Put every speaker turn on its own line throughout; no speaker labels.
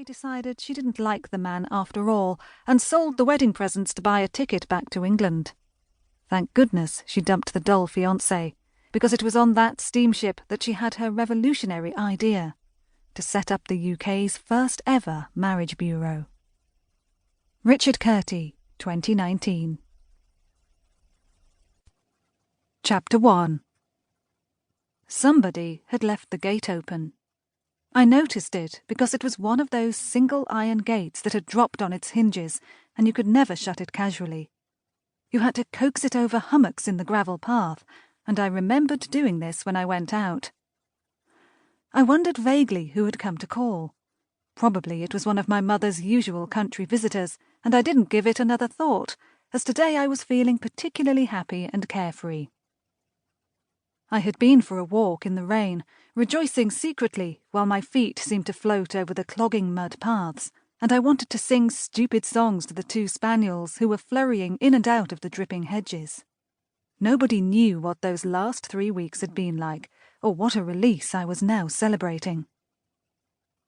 decided she didn't like the man after all, and sold the wedding presents to buy a ticket back to England. Thank goodness she dumped the dull fiancé, because it was on that steamship that she had her revolutionary idea to set up the UK's first ever marriage bureau. Richard Curti, 2019. Chapter 1. Somebody had left the gate open. I noticed it because it was one of those single iron gates that had dropped on its hinges, and you could never shut it casually. You had to coax it over hummocks in the gravel path, and I remembered doing this when I went out. I wondered vaguely who had come to call. Probably it was one of my mother's usual country visitors, and I didn't give it another thought, as today I was feeling particularly happy and carefree. I had been for a walk in the rain, rejoicing secretly while my feet seemed to float over the clogging mud paths, and I wanted to sing stupid songs to the 2 spaniels who were flurrying in and out of the dripping hedges. Nobody knew what those last 3 weeks had been like, or what a release I was now celebrating.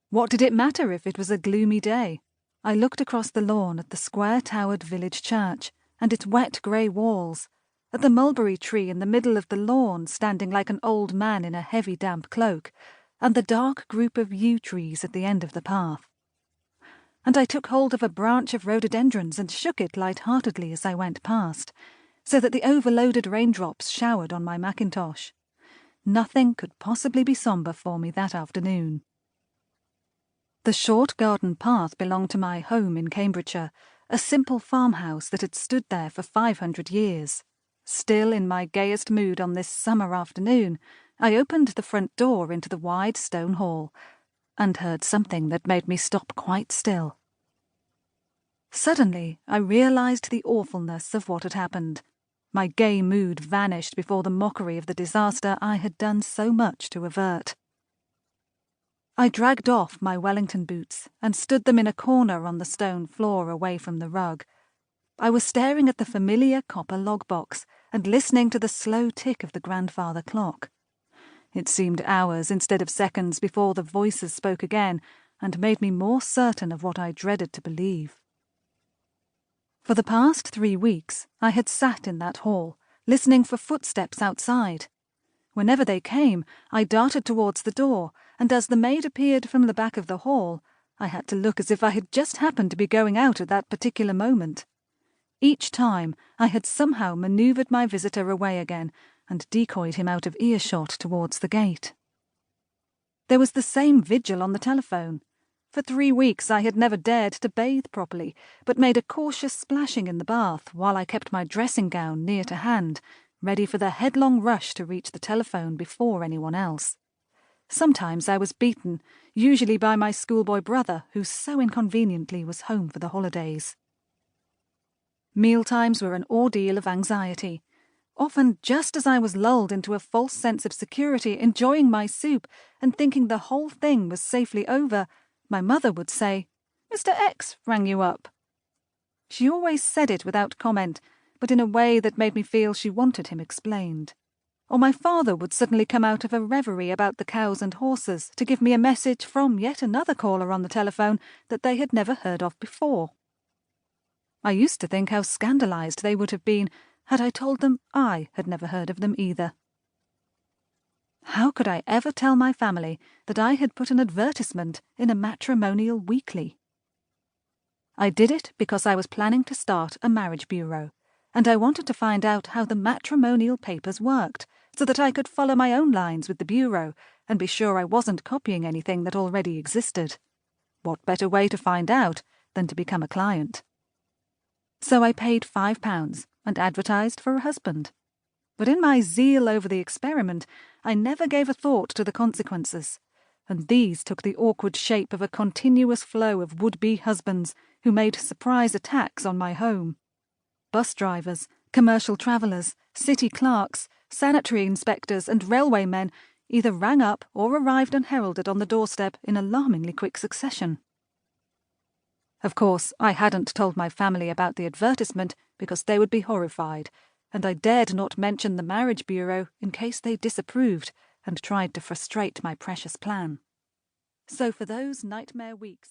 What did it matter if it was a gloomy day? I looked across the lawn at the square-towered village church and its wet grey walls, at the mulberry tree in the middle of the lawn standing like an old man in a heavy damp cloak, and the dark group of yew trees at the end of the path. And I took hold of a branch of rhododendrons and shook it light-heartedly as I went past, so that the overloaded raindrops showered on my mackintosh. Nothing could possibly be sombre for me that afternoon. The short garden path belonged to my home in Cambridgeshire, a simple farmhouse that had stood there for 500 years. Still in my gayest mood on this summer afternoon, I opened the front door into the wide stone hall, and heard something that made me stop quite still. Suddenly I realized the awfulness of what had happened. My gay mood vanished before the mockery of the disaster I had done so much to avert. I dragged off my Wellington boots and stood them in a corner on the stone floor away from the rug. I was staring at the familiar copper log-box and listening to the slow tick of the grandfather clock. It seemed hours instead of seconds before the voices spoke again and made me more certain of what I dreaded to believe. For the past 3 weeks I had sat in that hall, listening for footsteps outside. Whenever they came, I darted towards the door, and as the maid appeared from the back of the hall, I had to look as if I had just happened to be going out at that particular moment. Each time I had somehow manoeuvred my visitor away again and decoyed him out of earshot towards the gate. There was the same vigil on the telephone. For 3 weeks I had never dared to bathe properly, but made a cautious splashing in the bath while I kept my dressing gown near to hand, ready for the headlong rush to reach the telephone before anyone else. Sometimes I was beaten, usually by my schoolboy brother, who so inconveniently was home for the holidays. Mealtimes were an ordeal of anxiety. Often, just as I was lulled into a false sense of security, enjoying my soup and thinking the whole thing was safely over, my mother would say, "Mr. X rang you up." She always said it without comment, but in a way that made me feel she wanted him explained. Or my father would suddenly come out of a reverie about the cows and horses to give me a message from yet another caller on the telephone that they had never heard of before. I used to think how scandalized they would have been had I told them I had never heard of them either. How could I ever tell my family that I had put an advertisement in a matrimonial weekly? I did it because I was planning to start a marriage bureau, and I wanted to find out how the matrimonial papers worked, so that I could follow my own lines with the bureau and be sure I wasn't copying anything that already existed. What better way to find out than to become a client? So I paid £5 and advertised for a husband. But in my zeal over the experiment, I never gave a thought to the consequences, and these took the awkward shape of a continuous flow of would-be husbands who made surprise attacks on my home. Bus drivers, commercial travellers, city clerks, sanitary inspectors and railway men either rang up or arrived unheralded on the doorstep in alarmingly quick succession. Of course, I hadn't told my family about the advertisement because they would be horrified, and I dared not mention the marriage bureau in case they disapproved and tried to frustrate my precious plan. So for those nightmare weeks,